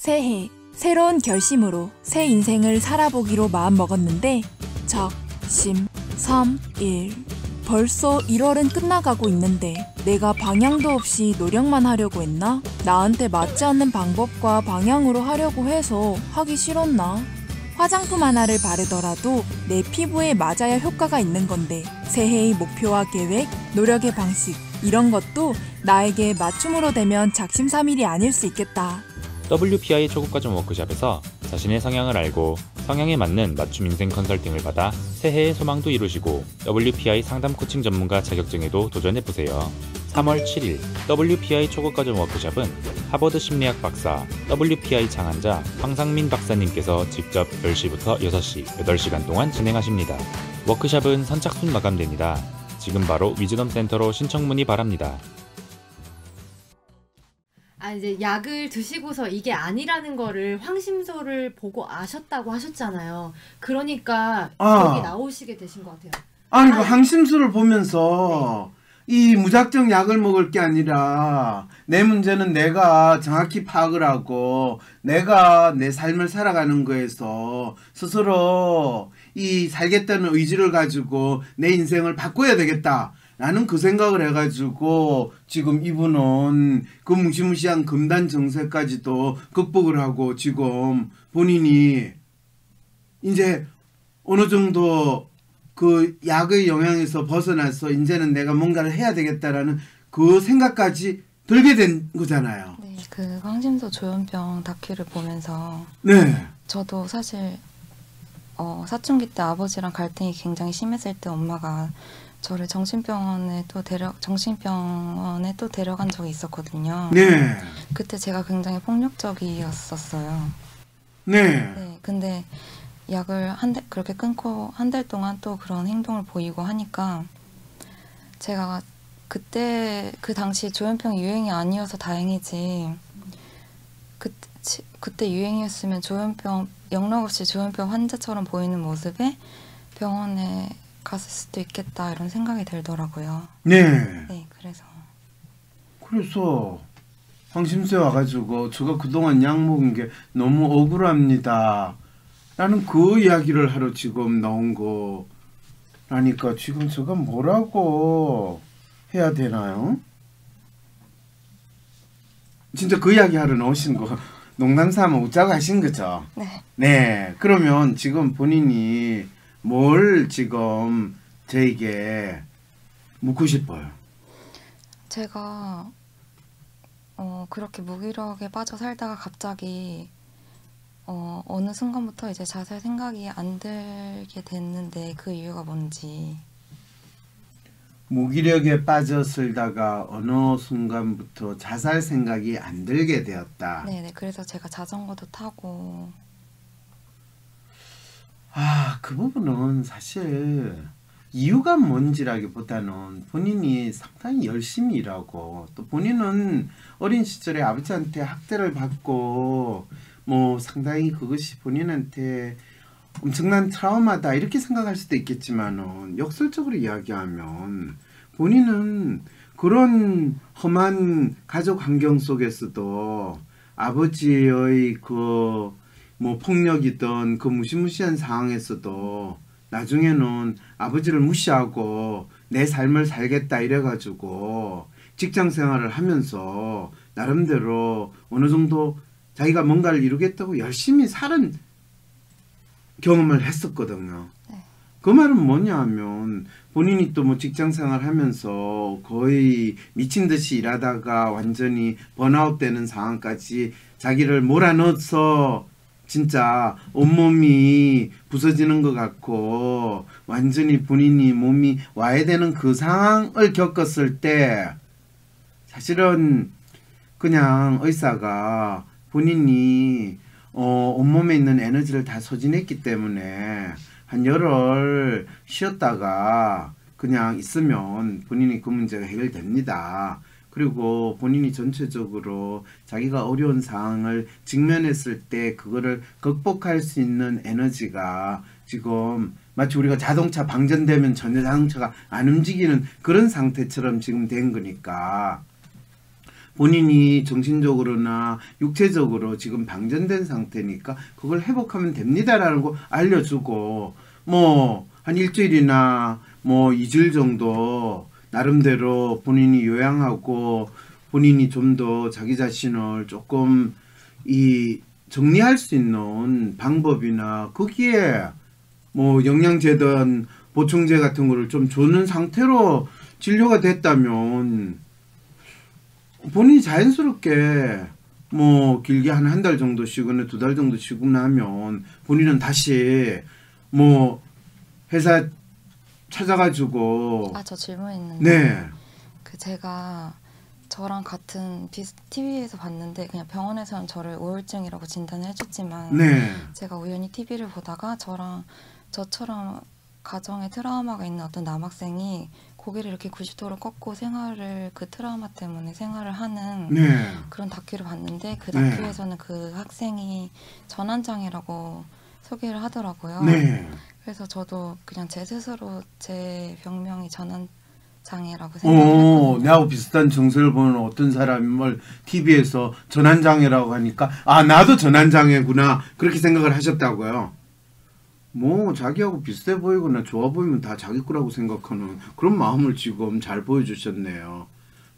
새해, 새로운 결심으로 새 인생을 살아보기로 마음먹었는데 적, 심, 섬, 일. 벌써 1월은 끝나가고 있는데 내가 방향도 없이 노력만 하려고 했나? 나한테 맞지 않는 방법과 방향으로 하려고 해서 하기 싫었나? 화장품 하나를 바르더라도 내 피부에 맞아야 효과가 있는 건데 새해의 목표와 계획, 노력의 방식 이런 것도 나에게 맞춤으로 되면 작심삼일이 아닐 수 있겠다. WPI 초급과정 워크숍에서 자신의 성향을 알고 성향에 맞는 맞춤 인생 컨설팅을 받아 새해의 소망도 이루시고 WPI 상담 코칭 전문가 자격증에도 도전해보세요. 3월 7일 WPI 초급과정 워크숍은 하버드 심리학 박사 WPI 창안자 황상민 박사님께서 직접 10시부터 6시 8시간 동안 진행하십니다. 워크숍은 선착순 마감됩니다. 지금 바로 위즈덤 센터로 신청 문의 바랍니다. 이제 약을 드시고서 이게 아니라는 거를 황심소를 보고 아셨다고 하셨잖아요. 그러니까 여기 나오시게 되신 것 같아요. 아니, 그 황심소를 보면서 이 무작정 약을 먹을 게 아니라 내 문제는 내가 정확히 파악을 하고 내가 내 삶을 살아가는 거에서 스스로 이 살겠다는 의지를 가지고 내 인생을 바꿔야 되겠다. 나는 그 생각을 해가지고 지금 이분은 그 무시무시한 금단 정세까지도 극복을 하고 지금 본인이 이제 어느 정도 그 약의 영향에서 벗어나서 이제는 내가 뭔가를 해야 되겠다라는 그 생각까지 들게 된 거잖아요. 네, 그 황심소 조현병 다큐를 보면서 저도 사실 사춘기 때 아버지랑 갈등이 굉장히 심했을 때 엄마가 저를 정신병원에 또 데려간 적이 있었거든요. 네. 그때 제가 굉장히 폭력적이었었어요. 네. 근데 약을 그렇게 끊고 한 달 동안 또 그런 행동을 보이고 하니까 제가 그때 그 당시 조현병 유행이 아니어서 다행이지 그때 유행이었으면 영락 없이 조현병 환자처럼 보이는 모습에 병원에 갔을 수도 있겠다 이런 생각이 들더라고요. 네, 그래서 황심소에 와가지고 제가 그동안 약 먹은 게 너무 억울합니다 라는 그 이야기를 하러 지금 나온 거라니까 지금 제가 뭐라고 해야 되나요? 진짜 그 이야기 하러 나오신 거 농담삼아 웃자고 하신 거죠? 네. 그러면 지금 본인이 뭘 지금 저에게 묻고 싶어요? 제가 그렇게 무기력에 빠져 살다가 갑자기 어느 순간부터 이제 자살 생각이 안 들게 됐는데 그 이유가 뭔지. 무기력에 빠져 살다가 어느 순간부터 자살 생각이 안 들게 되었다. 네네. 그래서 제가 자전거도 타고. 그 부분은 사실 이유가 뭔지라기보다는 본인이 상당히 열심히 일하고 또 본인은 어린 시절에 아버지한테 학대를 받고 뭐 상당히 그것이 본인한테 엄청난 트라우마다 이렇게 생각할 수도 있겠지만은 역설적으로 이야기하면 본인은 그런 험한 가족 환경 속에서도 아버지의 그 뭐 폭력이든 그 무시무시한 상황에서도 나중에는 아버지를 무시하고 내 삶을 살겠다 이래가지고 직장 생활을 하면서 나름대로 어느 정도 자기가 뭔가를 이루겠다고 열심히 사는 경험을 했었거든요. 그 말은 뭐냐 하면 본인이 또 뭐 직장 생활 하면서 거의 미친 듯이 일하다가 완전히 번아웃 되는 상황까지 자기를 몰아넣어서 진짜 온몸이 부서지는 것 같고 완전히 본인이 몸이 와야 되는 그 상황을 겪었을 때 사실은 그냥 의사가 본인이 온몸에 있는 에너지를 다 소진했기 때문에 한 열흘 쉬었다가 그냥 있으면 본인이 그 문제가 해결됩니다. 그리고 본인이 전체적으로 자기가 어려운 상황을 직면했을 때 그거를 극복할 수 있는 에너지가 지금 마치 우리가 자동차 방전되면 전혀 자동차가 안 움직이는 그런 상태처럼 지금 된 거니까 본인이 정신적으로나 육체적으로 지금 방전된 상태니까 그걸 회복하면 됩니다라는 거 알려주고 뭐 한 일주일이나 뭐 2주일 정도 나름대로 본인이 요양하고 본인이 좀 더 자기 자신을 조금 이 정리할 수 있는 방법이나 거기에 뭐 영양제든 보충제 같은 거를 좀 주는 상태로 진료가 됐다면 본인이 자연스럽게 뭐 길게 한 달 정도 쉬거나 2달 정도 쉬고 나면 본인은 다시 뭐 회사 찾아가지고 저 질문 있는데 네. 그 제가 저랑 같은 TV에서 봤는데 그냥 병원에서는 저를 우울증이라고 진단을 해줬지만 네. 제가 우연히 TV를 보다가 저처럼 가정에 트라우마가 있는 어떤 남학생이 고개를 이렇게 90도로 꺾고 그 트라우마 때문에 생활을 하는 네. 그런 다큐를 봤는데 그 네. 다큐에서는 그 학생이 전환장애라고 소개를 하더라고요. 네. 그래서 저도 그냥 제 스스로 제 병명이 전환장애라고 생각했거든요. 나하고 비슷한 증세를 보는 어떤 사람을 TV에서 전환장애라고 하니까 나도 전환장애구나 그렇게 생각을 하셨다고요. 뭐 자기하고 비슷해 보이거나 좋아 보이면 다 자기 거라고 생각하는 그런 마음을 지금 잘 보여주셨네요.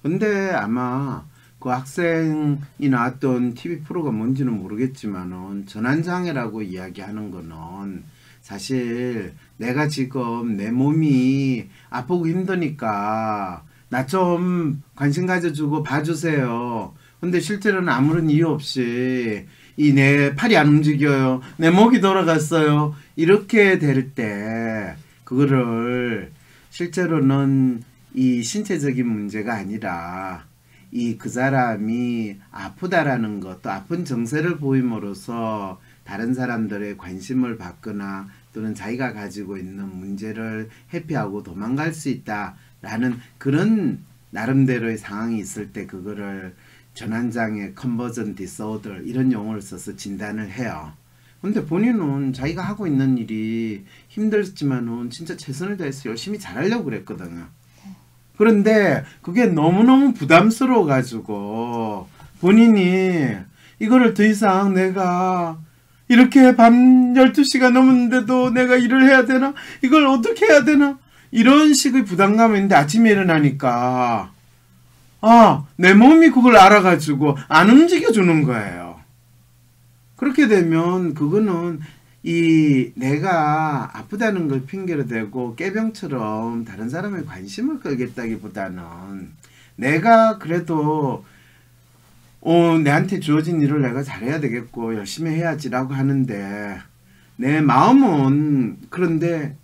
근데 아마 그 학생이 나왔던 TV 프로가 뭔지는 모르겠지만은 전환장애라고 이야기하는 거는 사실 내가 지금 내 몸이 아프고 힘드니까 나 좀 관심 가져주고 봐주세요. 근데 실제로는 아무런 이유 없이 내 팔이 안 움직여요. 내 목이 돌아갔어요. 이렇게 될 때 그거를 실제로는 이 신체적인 문제가 아니라 그 사람이 아프다라는 것, 또 아픈 증세를 보임으로써 다른 사람들의 관심을 받거나 또는 자기가 가지고 있는 문제를 회피하고 도망갈 수 있다라는 그런 나름대로의 상황이 있을 때 그거를 전환장애, 컨버전 디소더 이런 용어를 써서 진단을 해요. 근데 본인은 자기가 하고 있는 일이 힘들지만은 진짜 최선을 다해서 열심히 잘하려고 그랬거든요. 그런데 그게 너무너무 부담스러워 가지고 본인이 이거를 더 이상 내가 이렇게 밤 12시가 넘었는데도 내가 일을 해야 되나? 이걸 어떻게 해야 되나? 이런 식의 부담감이 있는데 아침에 일어나니까 내 몸이 그걸 알아가지고 안 움직여주는 거예요. 그렇게 되면 그거는 내가 아프다는 걸 핑계로 대고 깨병처럼 다른 사람의 관심을 끌겠다기보다는 내가 그래도 내한테 주어진 일을 내가 잘해야 되겠고 열심히 해야지라고 하는데 내 마음은 그런데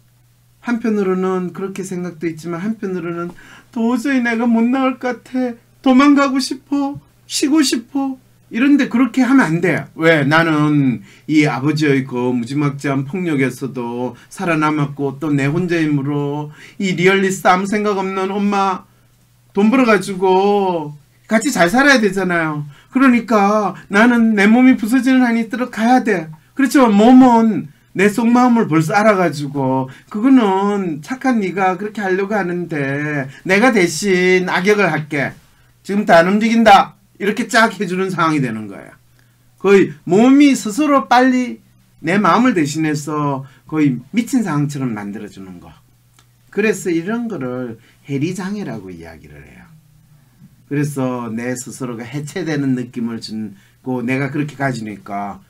한편으로는 그렇게 생각도 있지만 한편으로는 도저히 내가 못 나올 것 같아. 도망가고 싶어. 쉬고 싶어. 이런데 그렇게 하면 안 돼. 왜? 나는 이 아버지의 그 무지막지한 폭력에서도 살아남았고 또 내 혼자 힘으로 이 리얼리스트 아무 생각 없는 엄마 돈 벌어가지고 같이 잘 살아야 되잖아요. 그러니까 나는 내 몸이 부서지는 한이 있도록 가야 돼. 그렇지만 몸은 내 속마음을 벌써 알아가지고 그거는 착한 네가 그렇게 하려고 하는데 내가 대신 악역을 할게. 지금부터 안 움직인다. 이렇게 쫙 해주는 상황이 되는 거예요. 거의 몸이 스스로 빨리 내 마음을 대신해서 거의 미친 상황처럼 만들어주는 거. 그래서 이런 거를 해리장애라고 이야기를 해요. 그래서 내 스스로가 해체되는 느낌을 주고 내가 그렇게 가지니까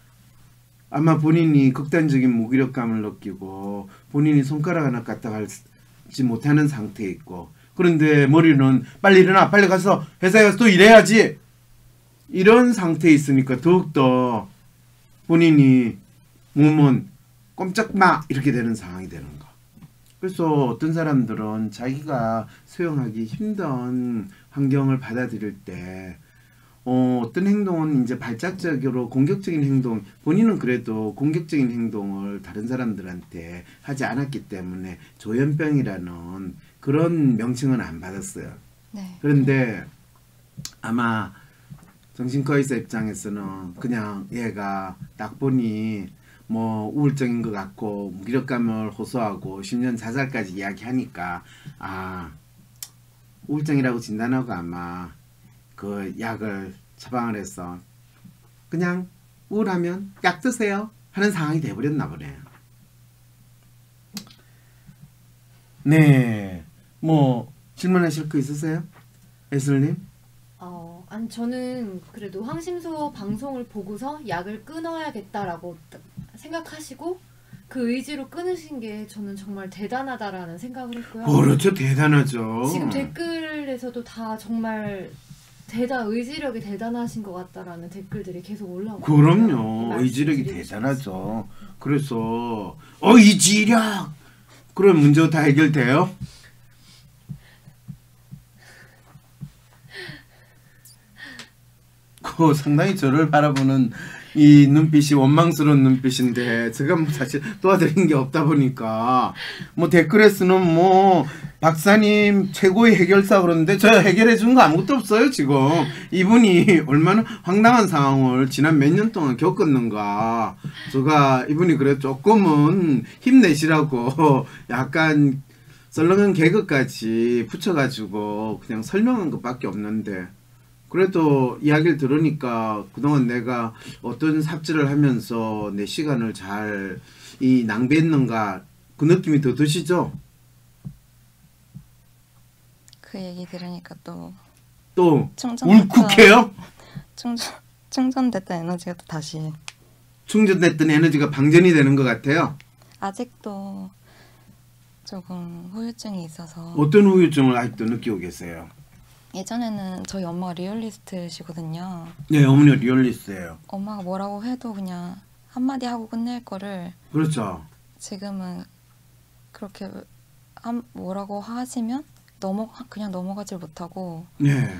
아마 본인이 극단적인 무기력감을 느끼고 본인이 손가락 하나 갖다 갈지 못하는 상태에 있고 그런데 머리는 빨리 일어나 빨리 가서 회사에 가서 또 일해야지 이런 상태에 있으니까 더욱더 본인이 몸은 꼼짝마 이렇게 되는 상황이 되는 거. 그래서 어떤 사람들은 자기가 수용하기 힘든 환경을 받아들일 때 어떤 행동은 이제 발작적으로 공격적인 행동, 본인은 그래도 공격적인 행동을 다른 사람들한테 하지 않았기 때문에 조현병이라는 그런 명칭은 안 받았어요. 네. 그런데 아마 정신과 의사 입장에서는 그냥 얘가 딱 보니 뭐 우울증인 것 같고 무기력감을 호소하고 10년 자살까지 이야기하니까 우울증이라고 진단하고 아마 그 약을 처방을 해서 그냥 우울하면 약 드세요 하는 상황이 돼버렸나 보네요. 네, 뭐 질문하실 거 있으세요? 에슬님? 아니 저는 그래도 황심소 방송을 보고서 약을 끊어야겠다라고 생각하시고 그 의지로 끊으신 게 저는 정말 대단하다라는 생각을 했고요. 그렇죠, 대단하죠. 지금 댓글에서도 다 정말 의지력이 대단하신 것 같다라는 댓글들이 계속 올라오고. 그럼요, 의지력이 대단하죠. 그래서 의지력 그럼 문제 다 해결돼요? 상당히 저를 바라보는 이 눈빛이 원망스러운 눈빛인데 제가 뭐 사실 도와드린 게 없다 보니까 뭐 댓글에서는 뭐 박사님 최고의 해결사 그러는데 저 해결해 준 거 아무것도 없어요. 지금 이분이 얼마나 황당한 상황을 지난 몇 년 동안 겪었는가. 제가 이분이 그래 조금은 힘내시라고 약간 썰렁한 개그까지 붙여가지고 그냥 설명한 것밖에 없는데, 그래도 이야기를 들으니까 그동안 내가 어떤 삽질을 하면서 내 시간을 잘 낭비했는가 그 느낌이 더 드시죠? 그 얘기 들으니까 또 울컥해요? 충전됐던 에너지가 또 다시 충전됐던 에너지가 방전이 되는 것 같아요. 아직도 조금 후유증이 있어서. 어떤 후유증을 아직도 느끼고 계세요? 예전에는 저희 엄마가 리얼리스트시거든요. 네, 어머니가 리얼리스트예요. 엄마가 뭐라고 해도 그냥 한마디 하고 끝낼 거를. 그렇죠. 지금은 그렇게 뭐라고 하시면 그냥 넘어가질 못하고. 네.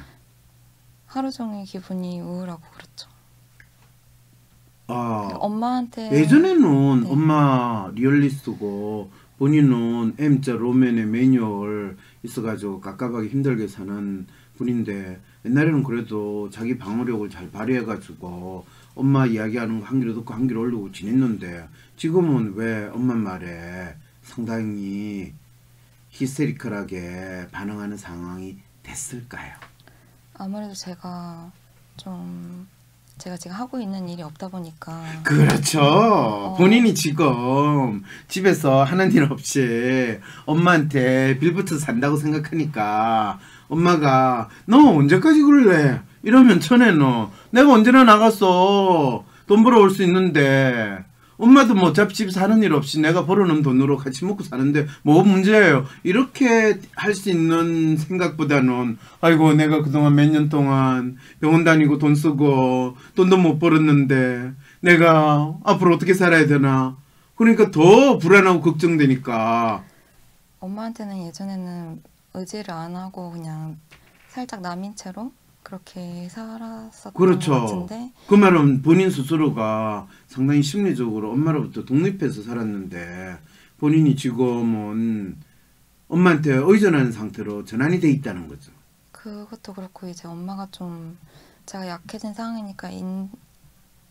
하루 종일 기분이 우울하고 그렇죠. 엄마한테 예전에는 네. 엄마 리얼리스트고 본인은 M자 로맨의 매뉴얼 있어가지고 깝깝하게 힘들게 사는 분인데, 옛날에는 그래도 자기 방어력을 잘 발휘해가지고 엄마 이야기하는 거 한 귀로 듣고 한 귀로 올리고 지냈는데, 지금은 왜 엄마 말에 상당히 히스테리컬하게 반응하는 상황이 됐을까요? 아무래도 제가 지금 하고 있는 일이 없다 보니까. 그렇죠. 본인이 지금 집에서 하는 일 없이 엄마한테 빌부터 산다고 생각하니까 엄마가 너 언제까지 그럴래? 이러면 전에는 내가 언제나 나가서 돈 벌어올 수 있는데, 엄마도 뭐 어차피 집에서 하는 일 없이 내가 벌어놓은 돈으로 같이 먹고 사는데 뭐 문제예요. 이렇게 할 수 있는 생각보다는 아이고 내가 그동안 몇 년 동안 병원 다니고 돈 쓰고 돈도 못 벌었는데 내가 앞으로 어떻게 살아야 되나. 그러니까 더 불안하고 걱정되니까. 엄마한테는 예전에는 의지를 안 하고 그냥 살짝 남인 채로 그렇게 살았었던 그렇죠. 것 같은데. 그 말은 본인 스스로가 상당히 심리적으로 엄마로부터 독립해서 살았는데, 본인이 지금은 엄마한테 의존하는 상태로 전환이 돼 있다는 거죠. 그것도 그렇고 이제 엄마가 제가 약해진 상황이니까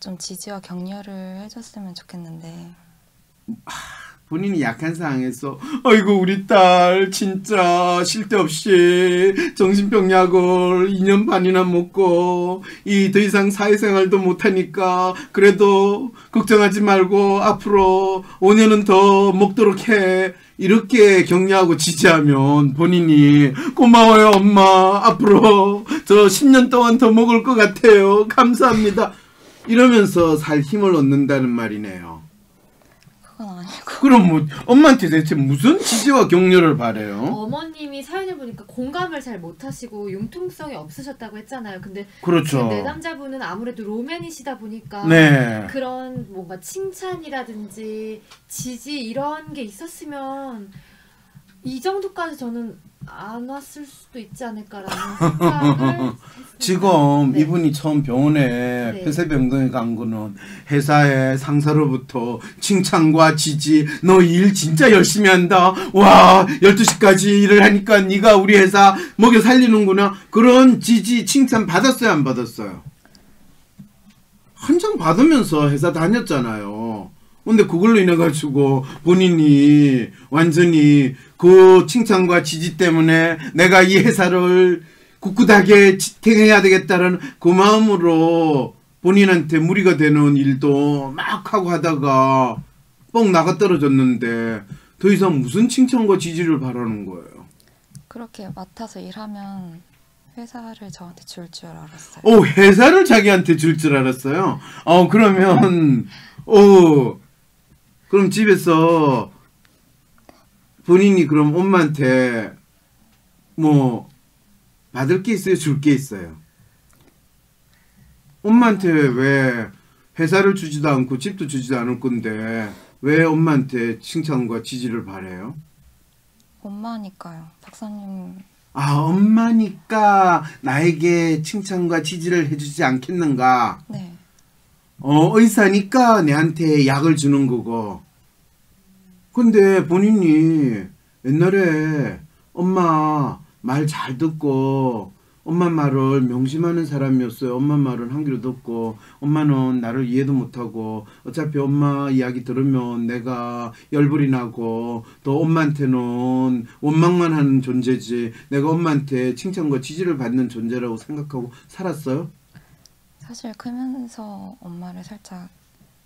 좀 지지와 격려를 해줬으면 좋겠는데. 본인이 약한 상황에서 아이고 우리 딸 진짜 쉴 데 없이 정신병 약을 2년 반이나 먹고 더 이상 사회생활도 못하니까 그래도 걱정하지 말고 앞으로 5년은 더 먹도록 해, 이렇게 격려하고 지지하면 본인이 고마워요 엄마, 앞으로 저 10년 동안 더 먹을 것 같아요, 감사합니다 이러면서 살 힘을 얻는다는 말이네요. 그건 아니고. 그럼 뭐 엄마한테 대체 무슨 지지와 격려를 바래요? 어머님이 사연을 보니까 공감을 잘 못하시고 융통성이 없으셨다고 했잖아요. 근데 그렇죠. 지금 내담자분은 아무래도 로맨이시다 보니까 네. 그런 뭔가 칭찬이라든지 지지 이런 게 있었으면 이 정도까지 저는 안 왔을 수도 있지 않을까라는 생각을 지금 네. 이분이 처음 병원에 네. 폐쇄병동에 간 거는 회사의 상사로부터 칭찬과 지지, 너 일 진짜 열심히 한다, 와 12시까지 일을 하니까 네가 우리 회사 먹여 살리는구나, 그런 지지 칭찬 받았어요 안 받았어요? 한 장 받으면서 회사 다녔잖아요. 근데 그걸로 인해 가지고 본인이 완전히 그 칭찬과 지지 때문에 내가 이 회사를 굳굳하게 지탱해야 되겠다는 그 마음으로 본인한테 무리가 되는 일도 막 하고 하다가 뻥 나가 떨어졌는데 더 이상 무슨 칭찬과 지지를 바라는 거예요. 그렇게 맡아서 일하면 회사를 저한테 줄 줄 알았어요. 오, 회사를 자기한테 줄 줄 알았어요. 그러면 그럼 집에서 본인이 그럼 엄마한테 뭐 받을 게 있어요? 줄 게 있어요? 엄마한테 왜 회사를 주지도 않고 집도 주지도 않을 건데 왜 엄마한테 칭찬과 지지를 바래요? 엄마니까요. 박사님. 엄마니까 나에게 칭찬과 지지를 해주지 않겠는가? 네. 의사니까 내한테 약을 주는 거고. 근데 본인이 옛날에 엄마 말 잘 듣고 엄마 말을 명심하는 사람이었어요. 엄마 말은 한 귀로 듣고 엄마는 나를 이해도 못하고 어차피 엄마 이야기 들으면 내가 열불이 나고 또 엄마한테는 원망만 하는 존재지 내가 엄마한테 칭찬과 지지를 받는 존재라고 생각하고 살았어요? 사실 크면서 엄마를 살짝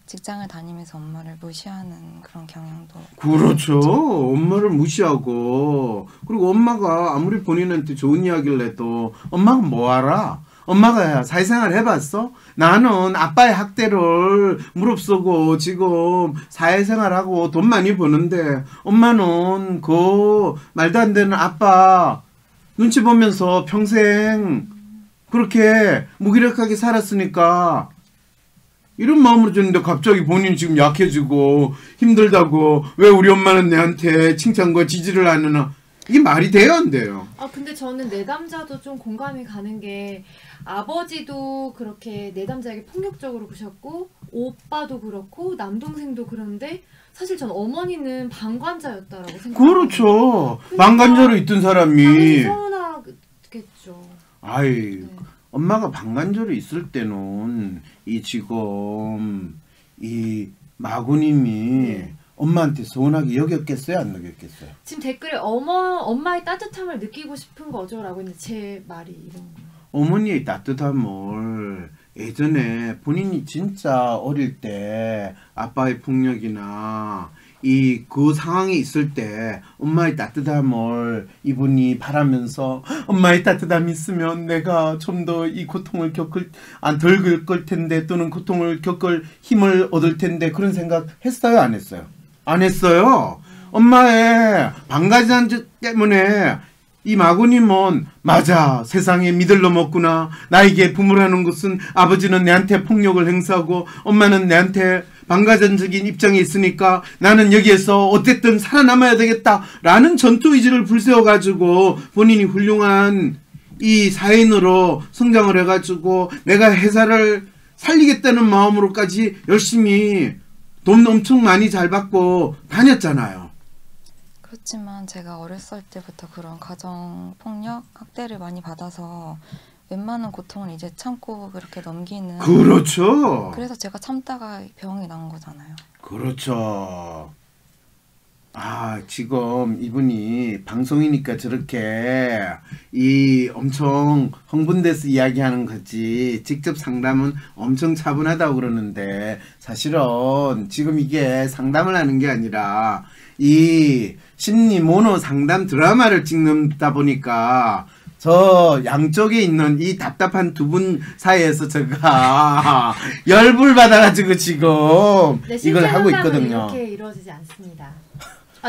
직장을 다니면서 엄마를 무시하는 그런 경향도. 그렇죠. 엄마를 무시하고 그리고 엄마가 아무리 본인한테 좋은 이야기를 해도 엄마가 뭐 알아? 엄마가 사회생활 해봤어? 나는 아빠의 학대를 무릅쓰고 지금 사회생활하고 돈 많이 버는데 엄마는 그 말도 안 되는 아빠 눈치 보면서 평생 그렇게 무기력하게 살았으니까 이런 마음으로 줬는데 갑자기 본인이 지금 약해지고 힘들다고 왜 우리 엄마는 내한테 칭찬과 지지를 안 하나 이게 말이 돼요 안 돼요? 근데 저는 내담자도 좀 공감이 가는 게 아버지도 그렇게 내담자에게 폭력적으로 구셨고 오빠도 그렇고 남동생도 그런데 사실 전 어머니는 방관자였다라고 생각해요. 그렇죠. 방관자로 있던 사람이 당연히 서운하겠죠. 아이 네. 엄마가 방관자로 있을 때는 이 지금 이 마구님이 네. 엄마한테 서운하게 여겼겠어요 안 여겼겠어요? 지금 댓글에 엄마의 따뜻함을 느끼고 싶은 거죠라고 했는데 제 말이 이런 거예요. 어머니의 따뜻함을 예전에 본인이 진짜 어릴 때 아빠의 폭력이나 그 상황에 있을 때 엄마의 따뜻함을 이분이 바라면서 엄마의 따뜻함이 있으면 내가 좀 더 이 고통을 덜 겪을 텐데 또는 고통을 겪을 힘을 얻을 텐데 그런 생각 했어요 안 했어요? 안 했어요. 엄마의 방가장 때문에 이 마구님은 맞아 세상에 믿을 놈 없구나 나에게 부모라는 것은 아버지는 내한테 폭력을 행사하고 엄마는 내한테 방가전적인 입장에 있으니까 나는 여기에서 어쨌든 살아남아야 되겠다라는 전투의지를 불세워가지고 본인이 훌륭한 이 사인으로 성장을 해가지고 내가 회사를 살리겠다는 마음으로까지 열심히 돈 엄청 많이 잘 받고 다녔잖아요. 그렇지만 제가 어렸을 때부터 그런 가정 폭력, 학대를 많이 받아서 웬만한 고통을 이제 참고 그렇게 넘기는. 그렇죠. 그래서 제가 참다가 병이 난 거잖아요. 그렇죠. 지금 이분이 방송이니까 저렇게 엄청 흥분돼서 이야기하는 거지 직접 상담은 엄청 차분하다고 그러는데 사실은 지금 이게 상담을 하는 게 아니라 이 심리 모노 상담 드라마를 찍는다 보니까 저 양쪽에 있는 이 답답한 두 분 사이에서 제가 열불 받아가지고 지금 이걸 하고 있거든요. 이렇게 이루어지지 않습니다.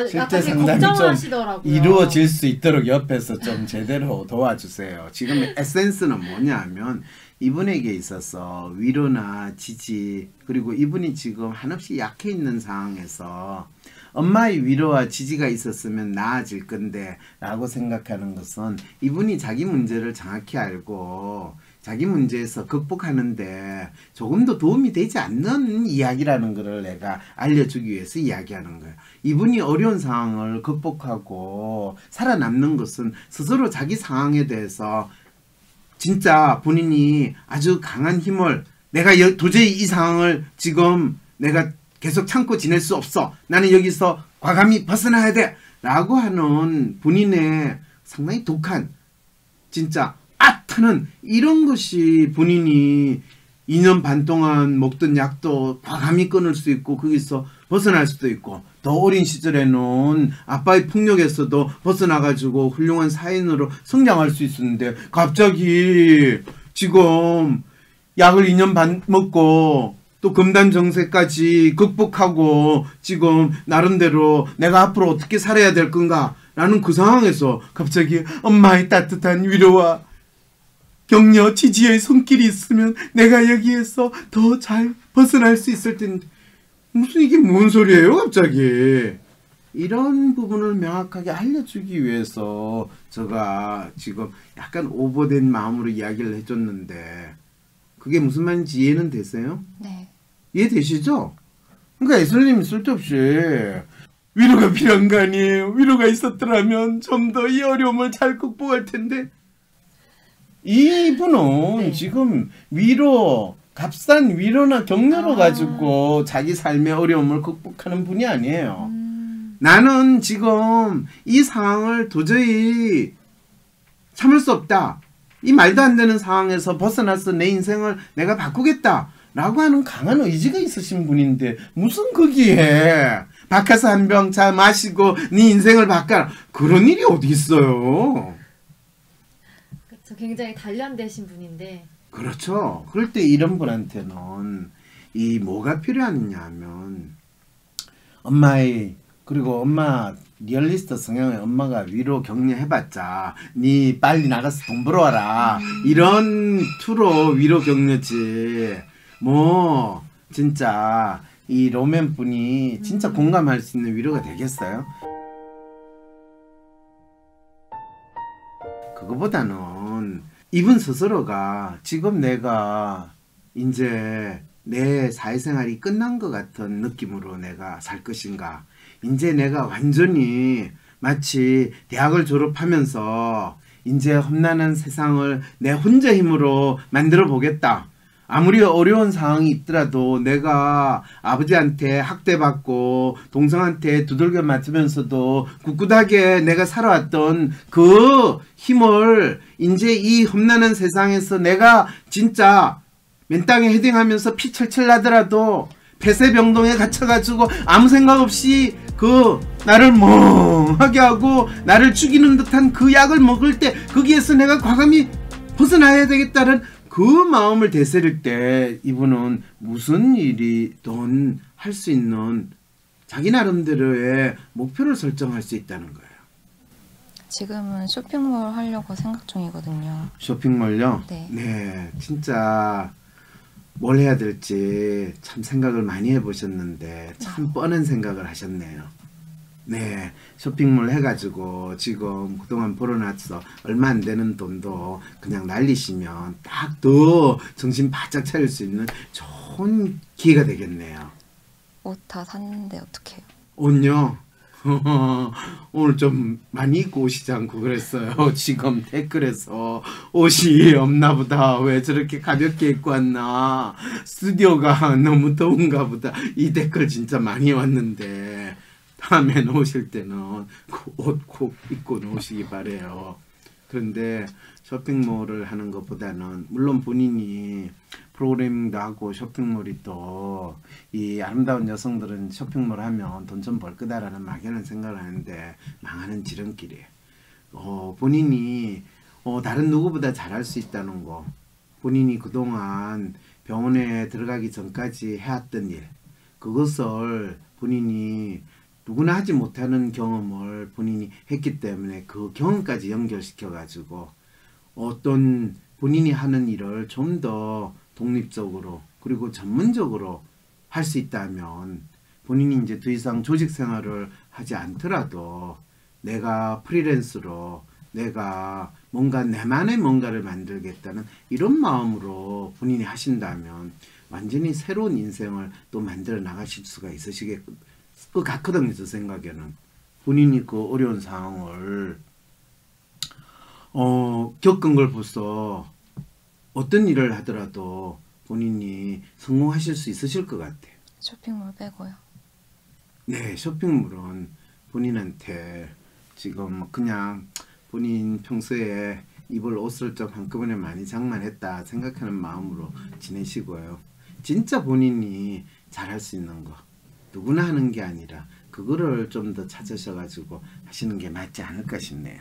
실제 상담이 좀 이루어질 수 있도록 옆에서 좀 제대로 도와주세요. 지금 에센스는 뭐냐 하면 이분에게 있어서 위로나 지지 그리고 이분이 지금 한없이 약해 있는 상황에서 엄마의 위로와 지지가 있었으면 나아질 건데 라고 생각하는 것은 이분이 자기 문제를 정확히 알고 자기 문제에서 극복하는데 조금 더 도움이 되지 않는 이야기라는 것을 내가 알려주기 위해서 이야기하는 거예요. 이분이 어려운 상황을 극복하고 살아남는 것은 스스로 자기 상황에 대해서 진짜 본인이 아주 강한 힘을 내가 도저히 이 상황을 지금 내가 계속 참고 지낼 수 없어. 나는 여기서 과감히 벗어나야 돼. 라고 하는 본인의 상당히 독한 진짜 타는 이런 것이 본인이 2년 반 동안 먹던 약도 과감히 끊을 수 있고 거기서 벗어날 수도 있고 더 어린 시절에는 아빠의 폭력에서도 벗어나가지고 훌륭한 사인으로 성장할 수 있었는데 갑자기 지금 약을 2년 반 먹고 또 금단정세까지 극복하고 지금 나름대로 내가 앞으로 어떻게 살아야 될 건가 라는 그 상황에서 갑자기 엄마의 따뜻한 위로와 격려, 지지의 손길이 있으면 내가 여기에서 더 잘 벗어날 수 있을 텐데 무슨 이게 뭔 소리예요 갑자기. 이런 부분을 명확하게 알려주기 위해서 제가 지금 약간 오버된 마음으로 이야기를 해줬는데 그게 무슨 말인지 이해는 되세요? 네. 이해되시죠? 그러니까 예술님이 쓸데없이 위로가 필요한 거 아니에요. 위로가 있었더라면 좀 더 이 어려움을 잘 극복할 텐데 이분은 네. 지금 위로 값싼 위로나 격려로 가지고 자기 삶의 어려움을 극복하는 분이 아니에요. 나는 지금 이 상황을 도저히 참을 수 없다. 이 말도 안 되는 상황에서 벗어나서 내 인생을 내가 바꾸겠다 라고 하는 강한 의지가 있으신 분인데 무슨 거기에 바카스 한 병 차 마시고 네 인생을 바꿔라 그런 일이 어디 있어요. 그렇죠. 굉장히 단련되신 분인데. 그렇죠. 그럴 때 이런 분한테는 이 뭐가 필요하느냐 하면 엄마의 그리고 엄마 리얼리스트 성향의 엄마가 위로 격려해봤자 니 빨리 나가서 돈 벌어와라 이런 투로 위로 격려지 뭐 진짜 이 로맨 분이 진짜 공감할 수 있는 위로가 되겠어요? 그거보다는 이분 스스로가 지금 내가 이제 내 사회생활이 끝난 것 같은 느낌으로 내가 살 것인가 이제 내가 완전히 마치 대학을 졸업하면서 이제 험난한 세상을 내 혼자 힘으로 만들어 보겠다. 아무리 어려운 상황이 있더라도 내가 아버지한테 학대받고 동생한테 두들겨 맞으면서도 꿋꿋하게 내가 살아왔던 그 힘을 이제 이 험난한 세상에서 내가 진짜 맨 땅에 헤딩하면서 피 철철 나더라도 폐쇄병동에 갇혀가지고 아무 생각 없이 그 나를 멍하게 하고 나를 죽이는 듯한 그 약을 먹을 때 거기에서 내가 과감히 벗어나야 되겠다는 그 마음을 되새릴 때 이분은 무슨 일이든 할 수 있는 자기 나름대로의 목표를 설정할 수 있다는 거예요. 지금은 쇼핑몰 하려고 생각 중이거든요. 쇼핑몰요? 네. 네, 진짜 뭘 해야 될지 참 생각을 많이 해보셨는데 참 뻔한 생각을 하셨네요. 네, 쇼핑몰 해가지고 지금 그동안 벌어놨어 얼마 안 되는 돈도 그냥 날리시면 딱 더 정신 바짝 차릴 수 있는 좋은 기회가 되겠네요. 옷 다 샀는데 어떡해요? 옷요? 오늘 좀 많이 입고 오시지 않고 그랬어요. 지금 댓글에서 옷이 없나 보다. 왜 저렇게 가볍게 입고 왔나. 스튜디오가 너무 더운가 보다. 이 댓글 진짜 많이 왔는데 다음에 오실 때는 그 옷 꼭 입고 오시기 바래요. 그런데 쇼핑몰을 하는 것보다는 물론 본인이 프로그래밍도 하고 쇼핑몰이 또 이 아름다운 여성들은 쇼핑몰 하면 돈 좀 벌 거다라는 막연한 생각을 하는데 망하는 지름길이에요. 본인이 다른 누구보다 잘할 수 있다는 거, 본인이 그동안 병원에 들어가기 전까지 해왔던 일, 그것을 본인이 누구나 하지 못하는 경험을 본인이 했기 때문에 그 경험까지 연결시켜 가지고 어떤 본인이 하는 일을 좀 더 독립적으로 그리고 전문적으로 할 수 있다면 본인이 이제 더 이상 조직 생활을 하지 않더라도 내가 프리랜서로 내가 뭔가 내만의 뭔가를 만들겠다는 이런 마음으로 본인이 하신다면 완전히 새로운 인생을 또 만들어 나가실 수가 있으시겠 것 같거든요. 제 생각에는 본인이 그 어려운 상황을 겪은 걸 벌써 어떤 일을 하더라도 본인이 성공하실 수 있으실 것 같아요. 쇼핑몰 빼고요. 네, 쇼핑몰은 본인한테 지금 그냥 본인 평소에 입을 옷을 좀 한꺼번에 많이 장만했다 생각하는 마음으로 지내시고요. 진짜 본인이 잘할 수 있는 거 누구나 하는 게 아니라 그거를 좀 더 찾으셔가지고 하시는 게 맞지 않을까 싶네요.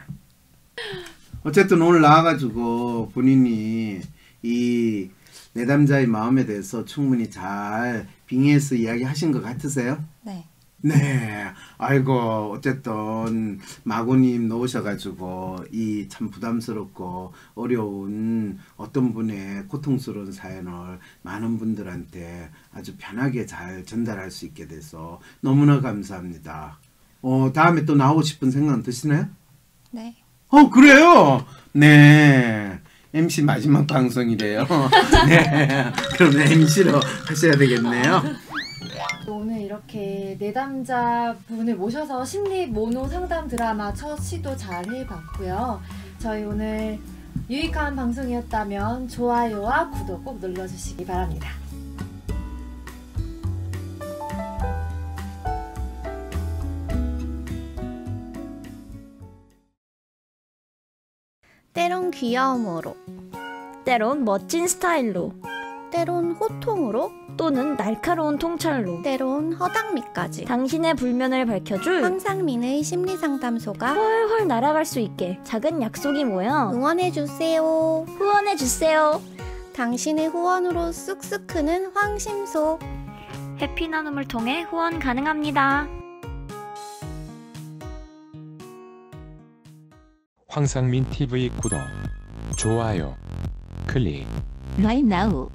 어쨌든 오늘 나와가지고 본인이 이 내담자의 마음에 대해서 충분히 잘 빙의해서 이야기하신 것 같으세요? 네. 네. 아이고 어쨌든 마구님 놓으셔가지고 이 참 부담스럽고 어려운 어떤 분의 고통스러운 사연을 많은 분들한테 아주 편하게 잘 전달할 수 있게 돼서 너무나 감사합니다. 다음에 또 나오고 싶은 생각 드시나요? 네. 그래요? 네. MC 마지막 방송이래요. 네. 그러면 MC로 하셔야 되겠네요. 오늘 이렇게 내담자 분을 모셔서 심리 모노 상담 드라마 첫 시도 잘 해봤고요. 저희 오늘 유익한 방송이었다면 좋아요와 구독 꼭 눌러주시기 바랍니다. 때론 귀여움으로, 때론 멋진 스타일로, 때론 호통으로, 또는 날카로운 통찰로, 때론 허당미까지 당신의 불면을 밝혀줄 황상민의 심리상담소가 훨훨 날아갈 수 있게 작은 약속이 모여 응원해주세요. 후원해주세요. 당신의 후원으로 쑥쑥 크는 황심소. 해피 나눔을 통해 후원 가능합니다. 황상민 TV 구독, 좋아요, 클릭. Right now.